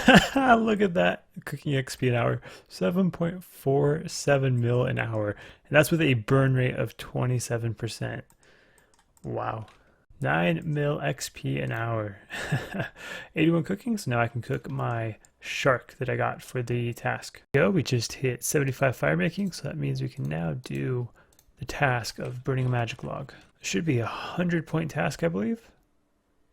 Look at that cooking XP an hour, 7.47 mil an hour, and that's with a burn rate of 27%. Wow. 9 mil XP an hour. 81 cooking, so now I can cook my shark that I got for the task. We just hit 75 fire making, so that means we can now do the task of burning a magic log. It should be a 100-point task, I believe.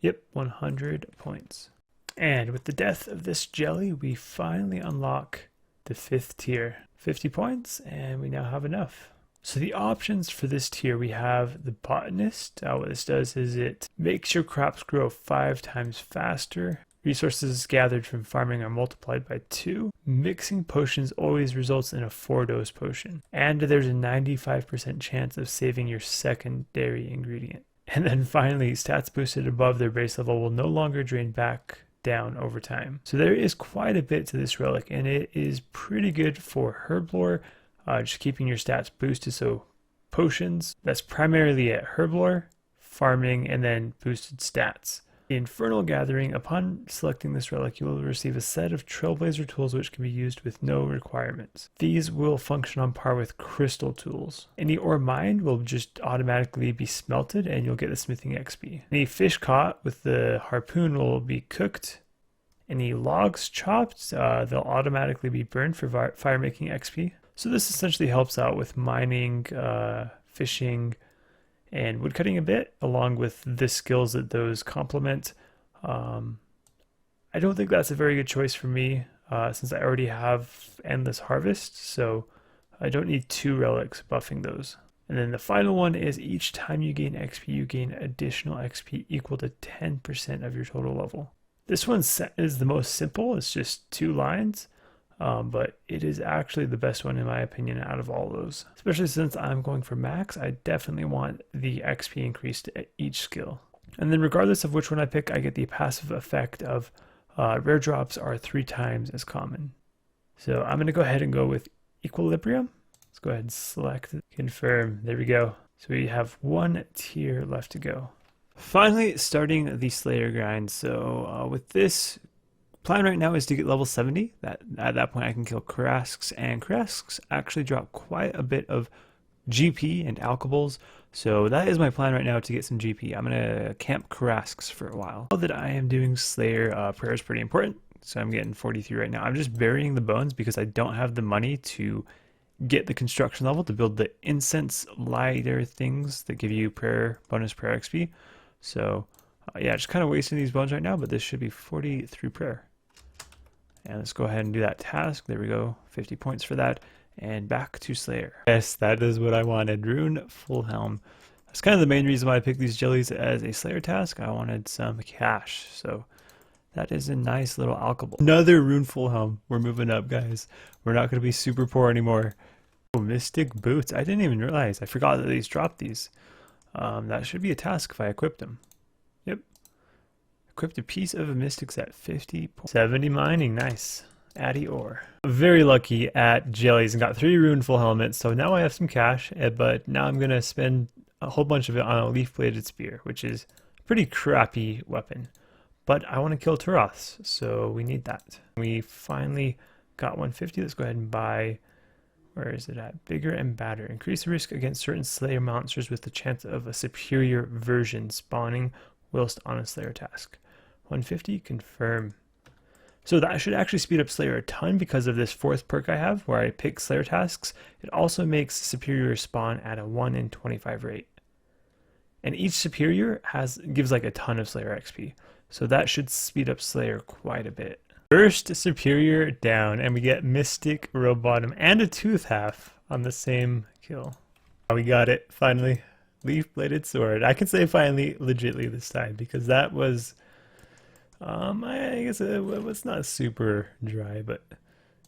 Yep, 100 points. And with the death of this jelly, we finally unlock the 5th tier. 50 points, and we now have enough. So the options for this tier, we have the botanist. What this does is it makes your crops grow 5 times faster. Resources gathered from farming are multiplied by 2. Mixing potions always results in a 4-dose potion. And there's a 95% chance of saving your secondary ingredient. And then finally, stats boosted above their base level will no longer drain back down over time. So there is quite a bit to this relic, and it is pretty good for herb lore. Just keeping your stats boosted, so potions, that's primarily at herb lore, farming, and then boosted stats. Infernal Gathering, upon selecting this relic, you will receive a set of Trailblazer Tools which can be used with no requirements. These will function on par with crystal tools. Any ore mined will just automatically be smelted and you'll get the smithing XP. Any fish caught with the harpoon will be cooked. Any logs chopped, they'll automatically be burned for fire making XP. So this essentially helps out with mining, fishing, and woodcutting a bit, along with the skills that those complement. I don't think that's a very good choice for me, since I already have Endless Harvest, so I don't need 2 relics buffing those. And then the final one is each time you gain XP, you gain additional XP equal to 10% of your total level. This one is the most simple, it's just 2 lines. But it is actually the best one in my opinion out of all those. Especially since I'm going for max, I definitely want the XP increased at each skill. And then regardless of which one I pick, I get the passive effect of rare drops are 3 times as common. So I'm going to go ahead and go with Equilibrium. Let's go ahead and select confirm. There we go. So we have 1 tier left to go. Finally, starting the Slayer grind. So with this, plan right now is to get level 70. At that point I can kill Karasks, and Karasks actually drop quite a bit of GP and alkables. So that is my plan right now, to get some GP. I'm gonna camp Karasks for a while. Now that I am doing Slayer, prayer is pretty important. So I'm getting 43 right now. I'm just burying the bones because I don't have the money to get the construction level to build the incense lighter things that give you bonus prayer XP. So yeah, just kind of wasting these bones right now, but this should be 43 prayer. And let's go ahead and do that task. There we go, 50 points for that. And back to Slayer. Yes, that is what I wanted, Rune Full Helm. That's kind of the main reason why I picked these jellies as a Slayer task. I wanted some cash, so that is a nice little alchable. Another Rune Full Helm. We're moving up, guys. We're not going to be super poor anymore. Oh, Mystic Boots. I didn't even realize. I forgot that these dropped these. That should be a task if I equipped them. Yep. Equipped a piece of a mystics at 50. 70 mining, nice. Addy ore. Very lucky at jellies and got 3 rune full helmets, so now I have some cash, but now I'm going to spend a whole bunch of it on a leaf-bladed spear, which is a pretty crappy weapon. But I want to kill Taroths, so we need that. We finally got 150. Let's go ahead and buy, where is it at? Bigger and badder. Increase the risk against certain Slayer monsters with the chance of a superior version spawning whilst on a Slayer task. 150, confirm. So that should actually speed up Slayer a ton because of this 4th perk I have where I pick Slayer tasks. It also makes superior spawn at a 1 in 25 rate. And each superior gives like a ton of Slayer XP. So that should speed up Slayer quite a bit. First superior down, and we get Mystic Robotom and a Tooth Half on the same kill. We got it, finally. Leaf-bladed sword. I can say finally legitly this time because that was, I guess it was not super dry, but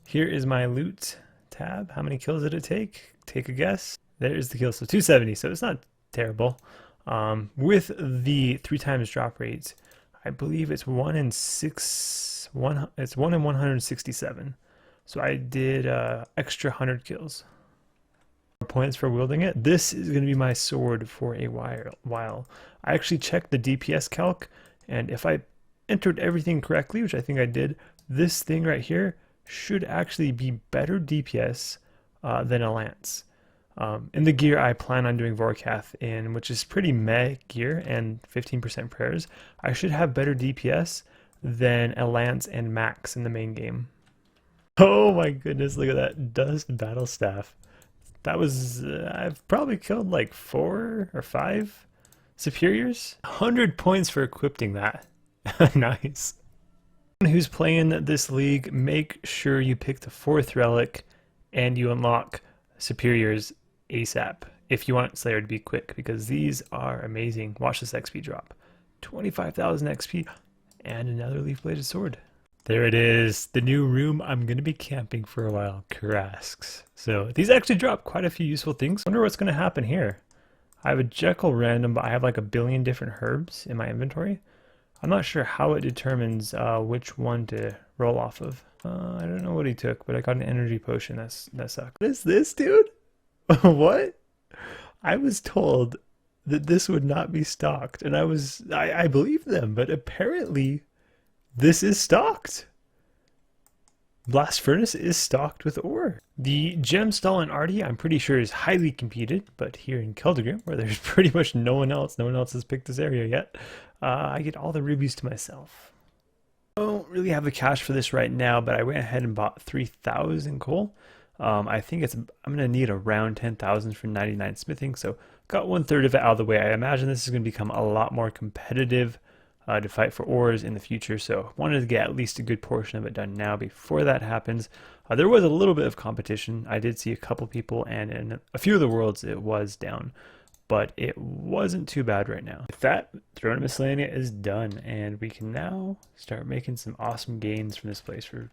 here is my loot tab. How many kills did it take? Take a guess. There's the kill, so 270, so it's not terrible. With the 3 times drop rates, I believe it's 1 in 167. So I did extra 100 kills. Points for wielding it. This is going to be my sword for a while. I actually checked the DPS calc, and if I entered everything correctly, which I think I did, this thing right here should actually be better DPS than a lance. In the gear I plan on doing Vorkath in, which is pretty meh gear and 15% prayers, I should have better DPS than a lance and max in the main game. Oh my goodness, look at that dust battle staff. That was, I've probably killed like 4 or 5 superiors. 100 points for equipping that. Nice. Who's playing this league, make sure you pick the 4th relic and you unlock superiors ASAP if you want Slayer to be quick, because these are amazing. Watch this XP drop. 25,000 XP and another leaf bladed sword. There it is, the new room I'm going to be camping for a while, Karasks. So these actually drop quite a few useful things. I wonder what's going to happen here. I have a Jekyll random, but I have like a billion different herbs in my inventory. I'm not sure how it determines which one to roll off of. I don't know what he took, but I got an energy potion. That sucked. What is this, dude? What? I was told that this would not be stocked, and I believed them, but apparently this is stocked. Blast Furnace is stocked with ore. The gem stall in Artie, I'm pretty sure, is highly competed, but here in Keldegrim, where there's pretty much no one else has picked this area yet, I get all the rubies to myself. I don't really have the cash for this right now, but I went ahead and bought 3,000 coal. I think I'm going to need around 10,000 for 99 smithing, so got 1/3 of it out of the way. I imagine this is going to become a lot more competitive to fight for ores in the future, so wanted to get at least a good portion of it done now before that happens. There was a little bit of competition. I did see a couple people, and in a few of the worlds it was down, but it wasn't too bad right now. With that, Throne of Miscellania is done, and we can now start making some awesome gains from this place for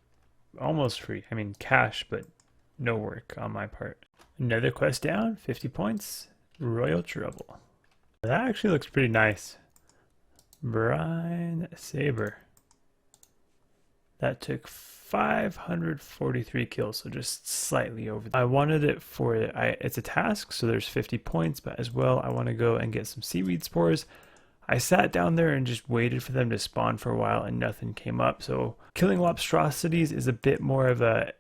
almost free. I mean cash, but no work on my part. Another quest down, 50 points, Royal Trouble. That actually looks pretty nice. Brine Saber. That took 543 kills, so just slightly over. I wanted it for, it's a task, so there's 50 points, but as well, I want to go and get some seaweed spores. I sat down there and just waited for them to spawn for a while and nothing came up, so killing lobstrosities is a bit more of a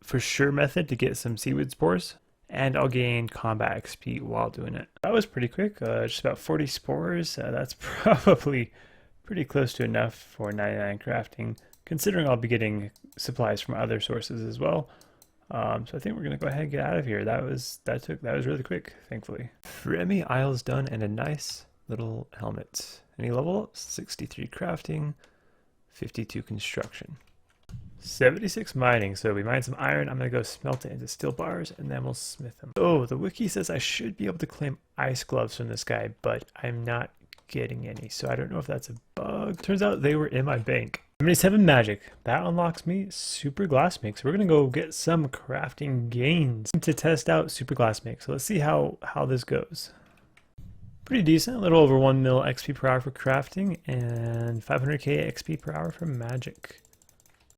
for sure method to get some seaweed spores, and I'll gain combat XP while doing it. That was pretty quick, just about 40 spores. That's probably pretty close to enough for 99 crafting, considering I'll be getting supplies from other sources as well. So I think we're gonna go ahead and get out of here. That was really quick, thankfully. Fremmy Isle's done, and a nice little helmet. Any level ups? 63 crafting, 52 construction. 76 mining, so we mined some iron. I'm gonna go smelt it into steel bars and then we'll smith them. Oh, the wiki says I should be able to claim ice gloves from this guy, but I'm not getting any, so I don't know if that's a bug. Turns out they were in my bank. 77 magic, that unlocks me super glass make, so we're gonna go get some crafting gains to test out super glass make. So let's see how this goes. Pretty decent, a little over 1 mil XP per hour for crafting and 500k XP per hour for magic.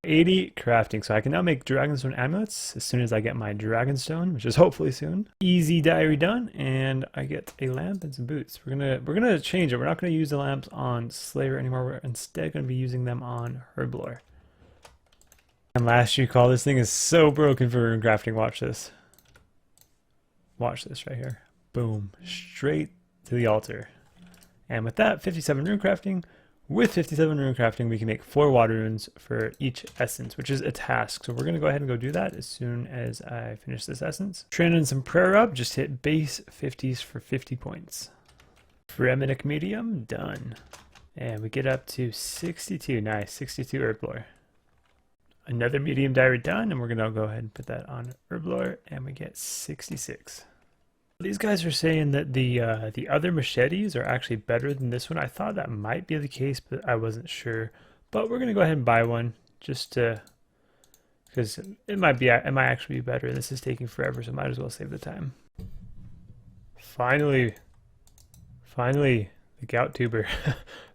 80 crafting, so I can now make dragonstone amulets as soon as I get my dragonstone, which is hopefully soon. Easy diary done, and I get a lamp and some boots. We're gonna change it. We're not gonna use the lamps on Slayer anymore. We're instead gonna be using them on Herblore. And last recall, this thing is so broken for rune crafting. Watch this. Watch this right here. Boom, straight to the altar. And with that, 57 rune crafting. With 57 rune crafting, we can make 4 water runes for each essence, which is a task. So we're going to go ahead and go do that as soon as I finish this essence. Training some prayer up, just hit base 50s for 50 points. Fremenic medium, done. And we get up to 62, nice, 62 herblore. Another medium diary done, and we're going to go ahead and put that on herblore, and we get 66. These guys are saying that the other machetes are actually better than this one. I thought that might be the case, but I wasn't sure. But we're gonna go ahead and buy one just to, because it might actually be better. This is taking forever, so might as well save the time. Finally, the gout tuber.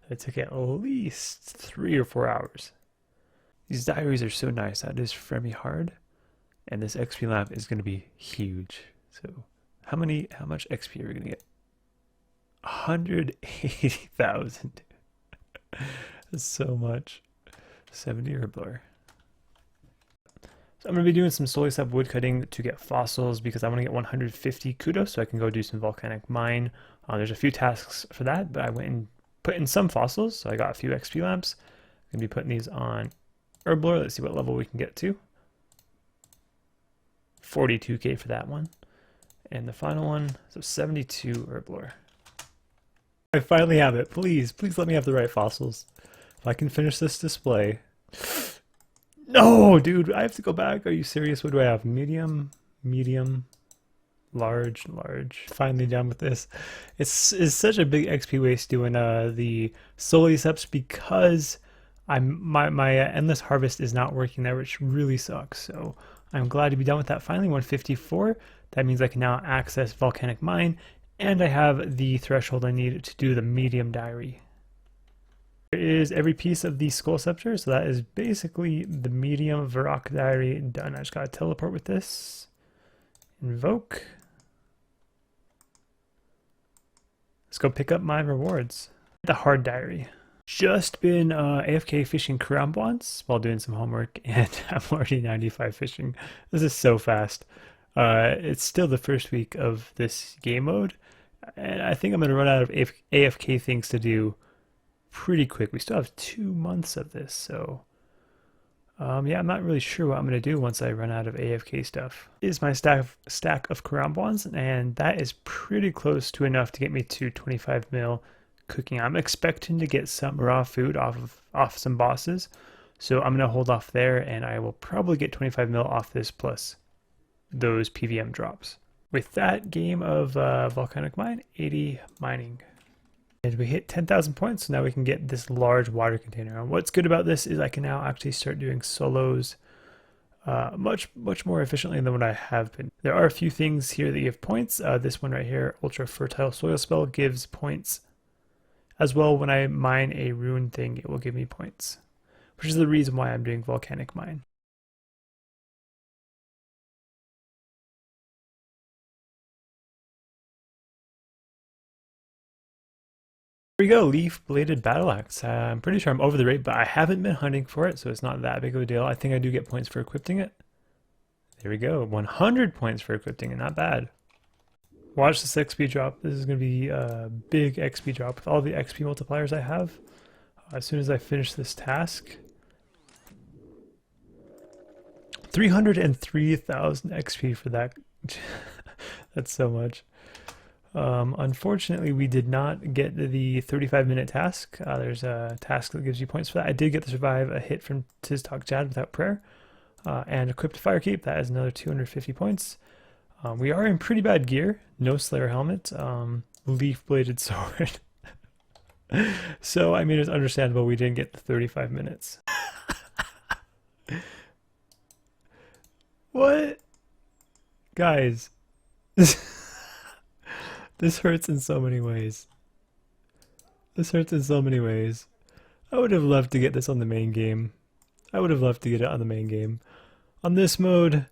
It took at least 3 or 4 hours. These diaries are so nice. That is Fremmy hard, and this XP lamp is gonna be huge. So. How much XP are we gonna get? 180,000. That's so much. 70 herblore. So I'm going to be doing some slowly step woodcutting to get fossils because I want to get 150 kudos so I can go do some volcanic mine. There's a few tasks for that, but I went and put in some fossils, so I got a few XP lamps. I'm going to be putting these on herblore. Let's see what level we can get to. 42k for that one. And the final one, so 72 herblore. I finally have it. Please let me have the right fossils. If I can finish this display. No, dude, I have to go back. Are you serious? What do I have? Medium, large. Finally done with this. It's such a big XP waste doing the slowly steps because my endless harvest is not working there, which really sucks. So I'm glad to be done with that finally. 154. That means I can now access volcanic mine, and I have the threshold I need to do the medium diary. There is every piece of the skull scepter, so that is basically the medium Varrock diary done. I just gotta teleport with this. Invoke. Let's go pick up my rewards. The hard diary. Just been AFK fishing crambons while doing some homework, and I'm already 95 fishing. This is so fast. It's still the first week of this game mode, and I think I'm going to run out of AFK things to do pretty quick. We still have 2 months of this, so yeah, I'm not really sure what I'm going to do once I run out of AFK stuff. This is my stack of crambons, and that is pretty close to enough to get me to 25 mil cooking. I'm expecting to get some raw food off some bosses, so I'm going to hold off there, and I will probably get 25 mil off this plus those PVM drops. With that game of volcanic mine, 80 mining. And we hit 10,000 points, so now we can get this large water container. And what's good about this is I can now actually start doing solos much more efficiently than what I have been. There are a few things here that give points. This one right here, Ultra Fertile Soil Spell, gives points. As well, when I mine a rune thing, it will give me points, which is the reason why I'm doing volcanic mine. Here we go, Leaf Bladed Battle Axe. I'm pretty sure I'm over the rate, but I haven't been hunting for it, so it's not that big of a deal. I think I do get points for equipping it. There we go, 100 points for equipping it, not bad. Watch this XP drop. This is going to be a big XP drop with all the XP multipliers I have. As soon as I finish this task. 303,000 XP for that. That's so much. Unfortunately, we did not get the 35-minute task. There's a task that gives you points for that. I did get to survive a hit from Tiztok Jad without prayer. And equipped Firekeep. That is another 250 points. We are in pretty bad gear. No Slayer helmet, leaf bladed sword. So, I mean, it's understandable we didn't get the 35 minutes. What? Guys. This hurts in so many ways. This hurts in so many ways. I would have loved to get this on the main game. I would have loved to get it on the main game. On this mode,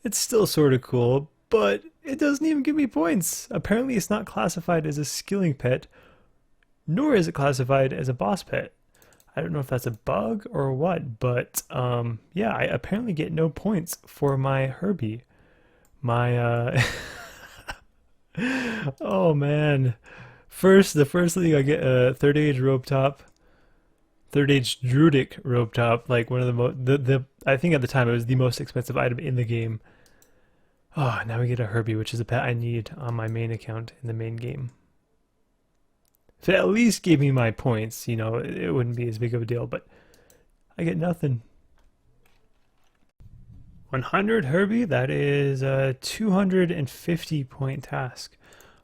it's still sort of cool, but it doesn't even give me points. Apparently it's not classified as a skilling pet, nor is it classified as a boss pet. I don't know if that's a bug or what, but yeah, I apparently get no points for my Herbie. My oh man. The first thing I get a third age rope top. Third age druidic rope top, like one of the I think at the time it was the most expensive item in the game. Oh, now we get a Herbie, which is a pet I need on my main account in the main game. If it at least gave me my points, you know, it wouldn't be as big of a deal, but I get nothing. 100 Herbie, that is a 250 point task.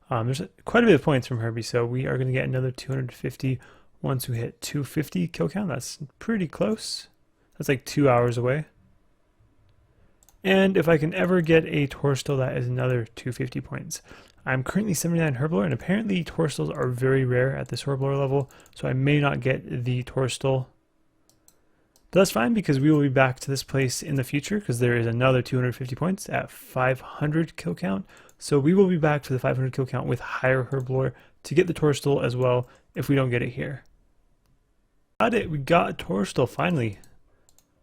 There's quite a bit of points from Herbie, so we are going to get another 250 once we hit 250 kill count. That's pretty close. That's like 2 hours away. And if I can ever get a Torstal, that is another 250 points. I'm currently 79 Herblore, and apparently Torstals are very rare at this Herblore level, so I may not get the Torstal. But that's fine, because we will be back to this place in the future, because there is another 250 points at 500 kill count. So we will be back to the 500 kill count with higher Herblore to get the Torstal as well, if we don't get it here. Got it, we got Torstal finally.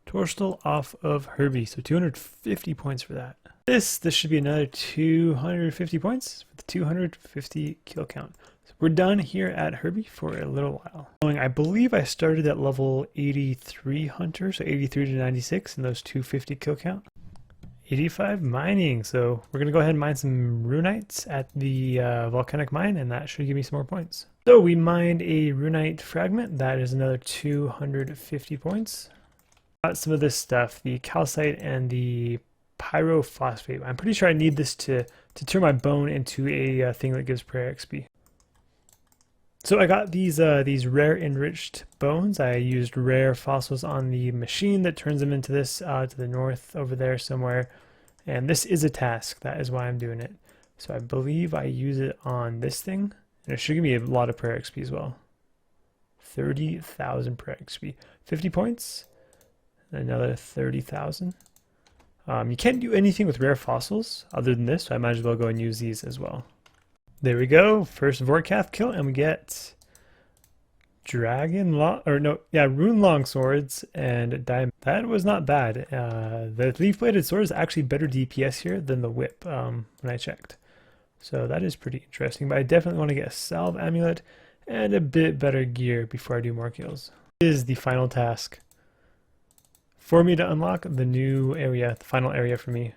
Torstal off of Herbie, so 250 points for that. This should be another 250 points for the 250 kill count. So we're done here at Herbie for a little while. I believe I started at level 83 Hunter, so 83 to 96 in those 250 kill count. 85 mining, so we're going to go ahead and mine some Runites at the volcanic mine, and that should give me some more points. So we mined a Runite fragment, that is another 250 points. Got some of this stuff, the calcite and the pyrophosphate. I'm pretty sure I need this to turn my bone into a thing that gives prayer XP. So I got these rare enriched bones. I used rare fossils on the machine that turns them into this to the north over there somewhere. And this is a task. That is why I'm doing it. So I believe I use it on this thing. And it should give me a lot of prayer XP as well. 30,000 prayer XP. 50 points. Another 30,000. You can't do anything with rare fossils other than this. So I might as well go and use these as well. There we go, first Vorkath kill, and we get rune long swords and diamond. That was not bad. The leaf bladed sword is actually better DPS here than the whip when I checked. So that is pretty interesting, but I definitely want to get a salve amulet and a bit better gear before I do more kills. This is the final task for me to unlock the new area, the final area for me.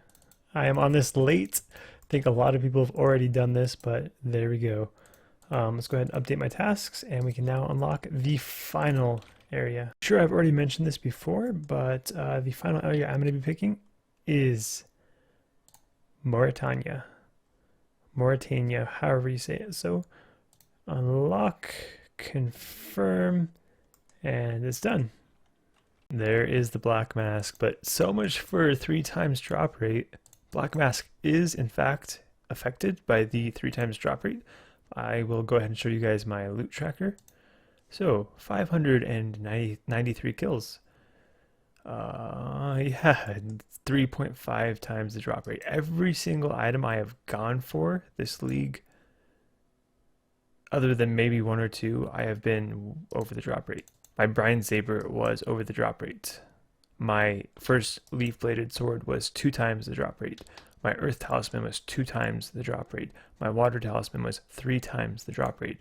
I am on this late. I think a lot of people have already done this, but there we go. Let's go ahead and update my tasks, and we can now unlock the final area. Sure, I've already mentioned this before, but the final area I'm going to be picking is Morytania. Morytania, however you say it. So unlock, confirm, and it's done. There is the black mask, but so much for 3 times drop rate. Black mask is in fact affected by the 3 times drop rate. I will go ahead and show you guys my loot tracker. So 593 kills. Yeah, 3.5 times the drop rate. Every single item I have gone for this league, other than maybe 1 or 2, I have been over the drop rate. My Brian Saber was over the drop rate. My first leaf-bladed sword was 2 times the drop rate. My earth talisman was 2 times the drop rate. My water talisman was 3 times the drop rate.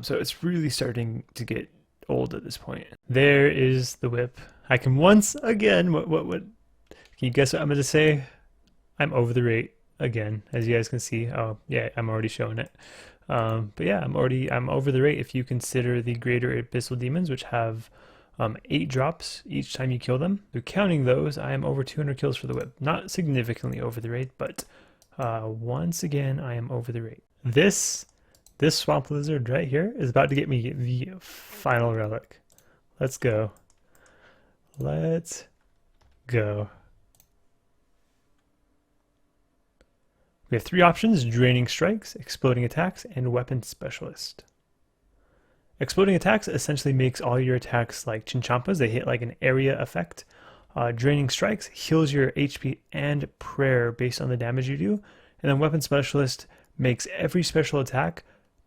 So it's really starting to get old at this point. There is the whip. I can once again, what can you guess what I'm going to say? I'm over the rate again, as you guys can see. Oh yeah, I'm already showing it. But yeah, I'm over the rate if you consider the greater abyssal demons, which have 8 drops each time you kill them. Through counting those, I am over 200 kills for the whip. Not significantly over the rate, but once again, I am over the rate. This swamp lizard right here is about to get me the final relic. Let's go. Let's go. We have 3 options: draining strikes, exploding attacks, and weapon specialist. Exploding attacks essentially makes all your attacks like Chinchampas. They hit like an area effect. Draining strikes heals your HP and prayer based on the damage you do. And then weapon specialist makes every special attack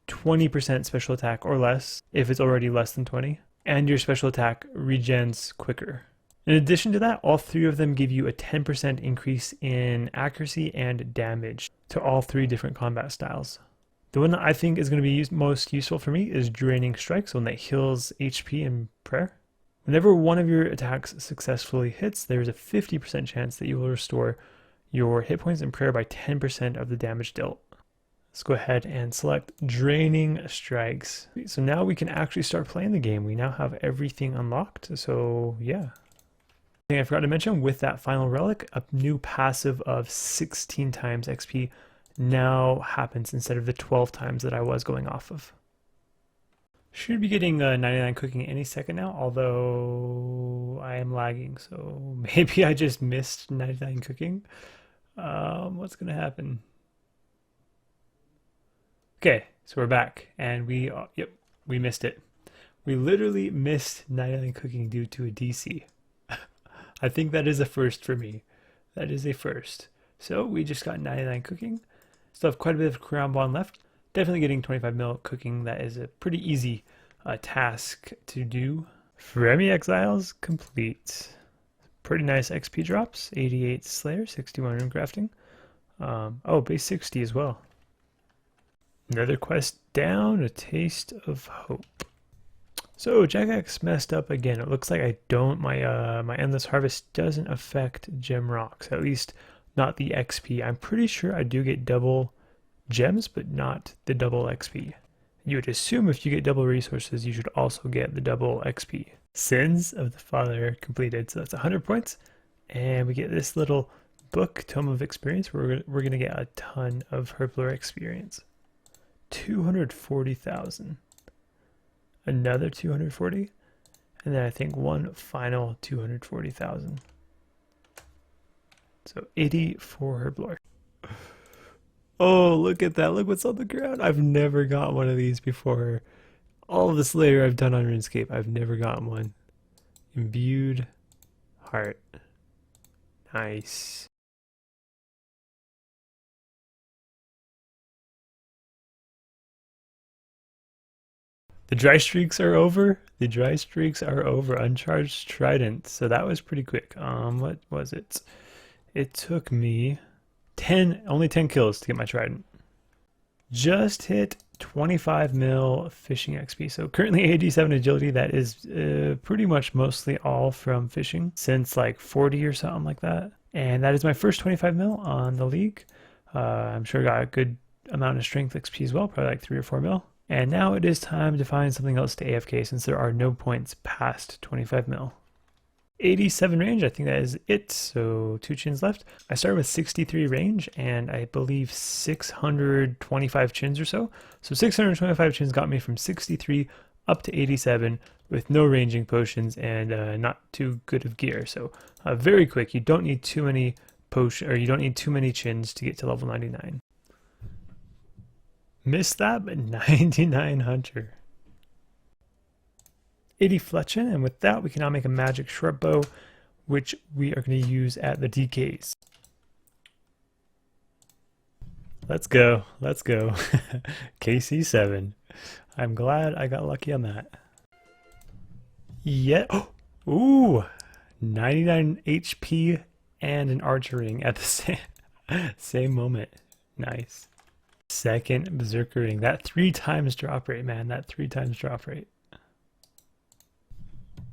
20% special attack or less if it's already less than 20. And your special attack regens quicker. In addition to that, all 3 of them give you a 10% increase in accuracy and damage to all 3 different combat styles. The one that I think is going to be most useful for me is Draining Strikes, one that heals HP and prayer. Whenever one of your attacks successfully hits, there's a 50% chance that you will restore your hit points and prayer by 10% of the damage dealt. Let's go ahead and select Draining Strikes. So now we can actually start playing the game. We now have everything unlocked, so yeah. Thing I forgot to mention, with that final relic, a new passive of 16 times XP now happens instead of the 12 times that I was going off of. Should be getting 99 cooking any second now, although I am lagging, so maybe I just missed 99 cooking. What's gonna happen? Okay, so we're back, and we missed it. We literally missed 99 cooking due to a DC. I think that is a first for me. That is a first. So we just got 99 cooking. Still have quite a bit of crown bond left. Definitely getting 25 mil cooking. That is a pretty easy task to do. Fremmy Exiles complete. pretty nice XP drops. 88 Slayer, 61 Rune Crafting. Oh, base 60 as well. Another quest down, a taste of hope. So Jagex messed up again. It looks like I don't, my Endless Harvest doesn't affect gem rocks, at least not the XP. I'm pretty sure I do get double gems, but not the double XP. You would assume if you get double resources, you should also get the double XP. Sins of the Father completed, so that's 100 points. And we get this little book, Tome of Experience, where we're going to get a ton of Herblore experience. 240,000. Another 240. And then I think one final 240,000. So 80 for Herblore. Oh, look at that. Look what's on the ground. I've never got one of these before. All of this layer I've done on RuneScape, I've never gotten one. Imbued heart. Nice. The dry streaks are over. The dry streaks are over. Uncharged Trident. So that was pretty quick. What was it? It took me only 10 kills to get my Trident. Just hit 25 mil fishing XP. So currently 87 agility. That is pretty much mostly all from fishing since like 40 or something like that. And that is my first 25 mil on the league. I'm sure I got a good amount of strength XP as well, probably like 3 or 4 mil. And now it is time to find something else to AFK since there are no points past 25 mil. 87 range, I think that is it. So 2 chins left. I started with 63 range and I believe 625 chins or so. So 625 chins got me from 63 up to 87 with no ranging potions and not too good of gear. So very quick. You don't need too many you don't need too many chins to get to level 99. Missed that, but 99 Hunter. 80 Fletchin, and with that we can now make a magic short bow, which we are going to use at the DKs. Let's go, let's go. KC7. I'm glad I got lucky on that. Yeah, oh, ooh, 99 HP and an archer ring at the same moment. Nice. Second Berserker ring. That 3 times drop rate, man. That 3 times drop rate.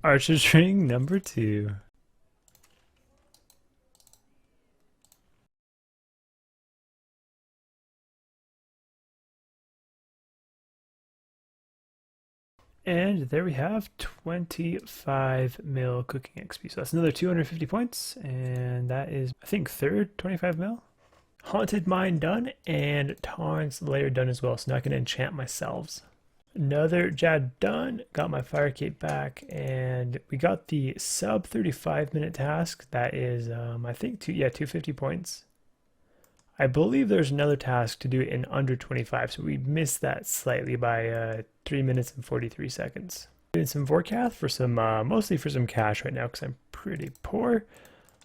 Archer's ring number 2. And there we have 25 mil cooking XP. So that's another 250 points. And that is, I think, third 25 mil. Haunted Mine done, and Tarn's Lair done as well, so now I can enchant my selves. Another Jad done, got my Fire Cape back, and we got the sub 35 minute task. That is, I think, 250 points. I believe there's another task to do it in under 25, so we missed that slightly by 3 minutes and 43 seconds. Doing some Vorkath for some, mostly for some cash right now because I'm pretty poor.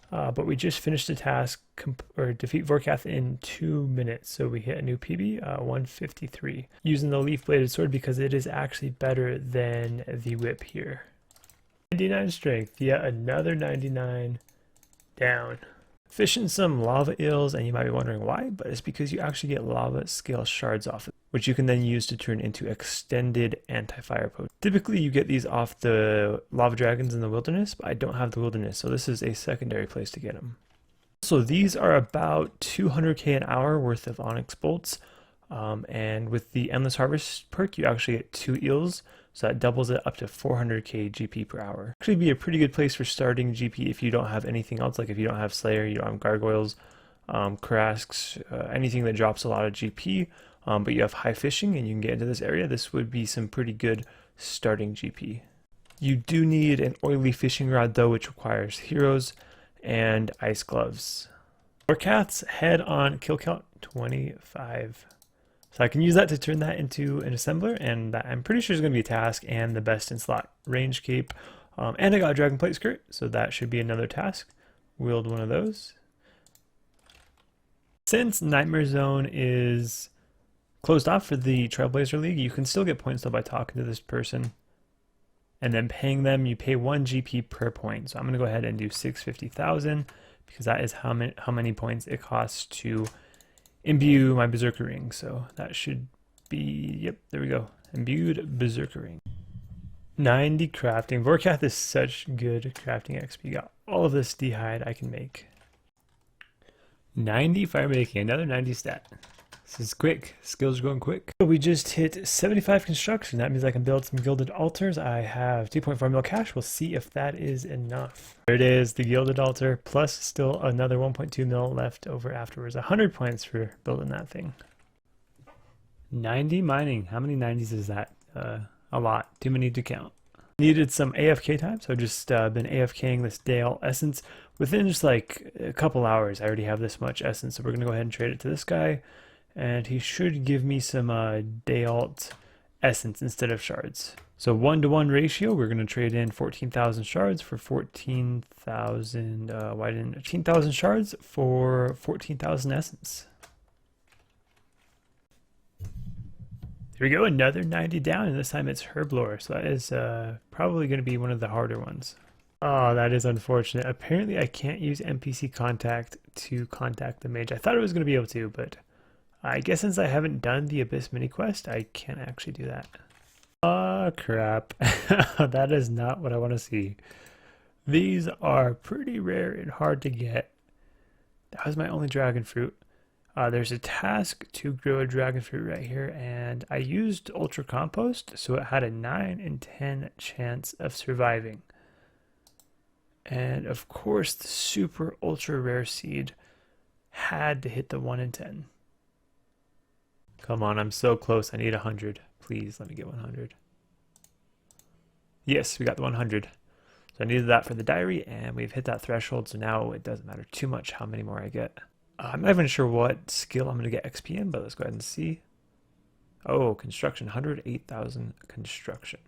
But we just finished the task, defeat Vorkath in 2 minutes. So we hit a new PB, 153. Using the leaf bladed sword because it is actually better than the whip here. 99 strength, yet another 99 down. Fishing some lava eels, and you might be wondering why, but it's because you actually get lava scale shards off it, which you can then use to turn into extended anti-fire potions. Typically you get these off the lava dragons in the wilderness, but I don't have the wilderness, so this is a secondary place to get them. So these are about 200k an hour worth of onyx bolts, and with the Endless Harvest perk you actually get 2 eels, so that doubles it up to 400k GP per hour. Actually be a pretty good place for starting GP if you don't have anything else, like if you don't have Slayer, you don't have Gargoyles, Karasks, anything that drops a lot of GP, but you have high fishing and you can get into this area. This would be some pretty good starting GP. You do need an oily fishing rod though, which requires heroes and ice gloves. Vorkath's head on kill count 25. So I can use that to turn that into an assembler, and that I'm pretty sure is going to be a task and the best in slot range cape. And I got a dragon plate skirt, so that should be another task. Wield one of those. Since Nightmare Zone is closed off for the Trailblazer League, you can still get points though by talking to this person. and then paying them, you pay 1 GP per point. So I'm going to go ahead and do 650,000 because that is how many points it costs to imbue my Berserker ring. So that should be, yep, there we go. Imbued Berserker ring. 90 crafting. Vorkath is such good crafting XP. Got all of this d'hide I can make. 90 fire making, another 90 stat. This is quick. Skills are going quick. We just hit 75 construction. That means I can build some gilded altars. I have 2.4 mil cash. We'll see if that is enough. There it is, the gilded altar, plus still another 1.2 mil left over afterwards. 100 points for building that thing. 90 mining. How many 90s is that? A lot. Too many to count. Needed some AFK time, so I've just been AFKing this day alt essence. Within just like a couple hours, I already have this much essence, so we're going to go ahead and trade it to this guy. And he should give me some day alt essence instead of shards. So 1-to-1 ratio, we're going to trade in 14,000 shards for 14,000, 14,000 shards for 14,000 essence. Here we go, another 90 down, and this time it's Herblore, so that is probably going to be one of the harder ones. Oh, that is unfortunate. Apparently I can't use NPC contact to contact the mage. I thought I was going to be able to, but I guess since I haven't done the Abyss mini quest, I can't actually do that. Oh, crap. That is not what I want to see. These are pretty rare and hard to get. That was my only dragon fruit. There's a task to grow a dragon fruit right here, and I used Ultra Compost, so it had a 9 in 10 chance of surviving. And of course, the super ultra rare seed had to hit the 1 in 10. Come on, I'm so close. I need 100. Please let me get 100. Yes, we got the 100. So I needed that for the diary, and we've hit that threshold, so now it doesn't matter too much how many more I get. I'm not even sure what skill I'm going to get XP in, but let's go ahead and see. Oh, construction, 108,000 construction.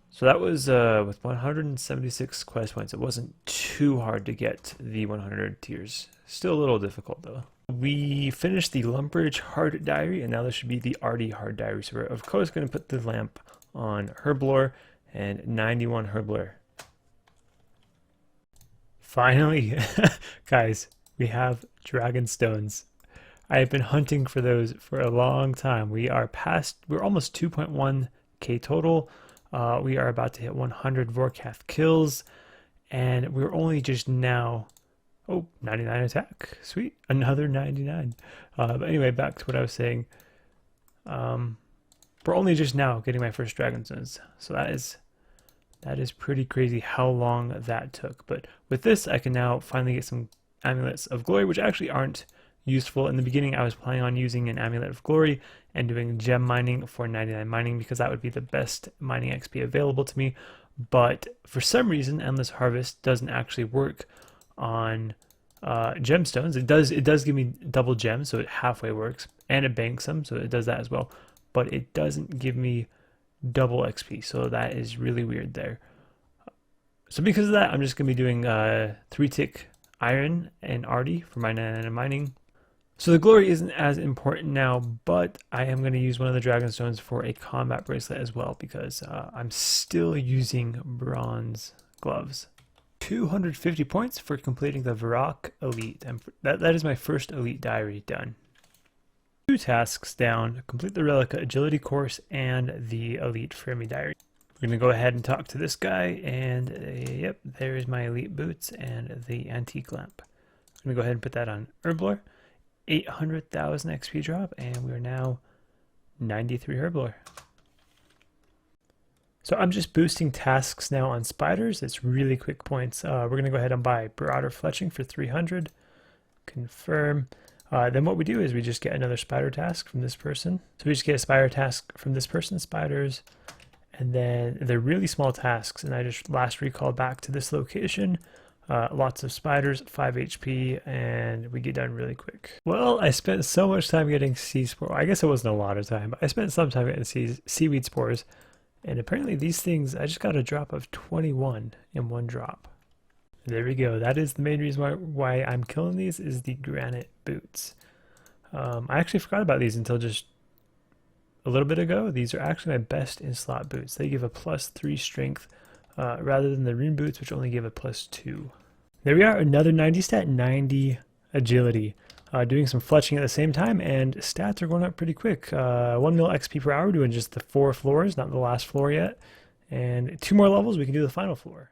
So that was with 176 quest points. It wasn't too hard to get the 100 tiers. Still a little difficult though. We finished the Lumbridge hard diary, and now this should be the Artie hard diary. So we're of course going to put the lamp on Herblore and 91 Herblore. Finally, guys, we have dragon stones. I have been hunting for those for a long time. We're almost 2.1k total. We are about to hit 100 Vorkath kills, and we're only just now, 99 attack. Sweet, another 99. But anyway, back to what I was saying. We're only just now getting my first dragon stones, so that is pretty crazy how long that took. But with this, I can now finally get some amulets of glory, which actually aren't useful. In the beginning, I was planning on using an amulet of glory and doing gem mining for 99 mining because that would be the best mining XP available to me. But for some reason, endless harvest doesn't actually work on gemstones. It does give me double gems, so it halfway works, and it banks them, so it does that as well. But it doesn't give me double XP, so that is really weird there. So because of that, I'm just going to be doing 3-tick iron and Artie for my 99 mining. So the glory isn't as important now, but I am going to use one of the dragon stones for a combat bracelet as well, because I'm still using bronze gloves. 250 points for completing the Varrock Elite. And that is my first Elite diary done. 2 tasks down, complete the Relic Agility course and the Elite Fremmy diary. We're going to go ahead and talk to this guy, and yep, there's my Elite boots and the antique lamp. I'm going to go ahead and put that on Herblore. 800,000 XP drop, and we are now 93 Herblore. So I'm just boosting tasks now on spiders. It's really quick points. We're going to go ahead and buy Broader Fletching for 300. Confirm. Then what we do is we just get another spider task from this person. So we just get a spider task from this person, spiders, and then they're really small tasks. And I just last recall back to this location. Lots of spiders, 5 HP, and we get done really quick. Well, I spent so much time getting sea spores. I guess it wasn't a lot of time, but I spent some time getting seaweed spores. And apparently these things, I just got a drop of 21 in one drop. There we go. That is the main reason why I'm killing these is the Granite Boots. I actually forgot about these until just a little bit ago, these are actually my best in slot boots. They give a +3 strength rather than the rune boots, which only give a +2. There we are, another 90 stat, 90 agility. Doing some fletching at the same time, and stats are going up pretty quick. 1 mil XP per hour, doing just the 4 floors, not the last floor yet. And 2 more levels, we can do the final floor.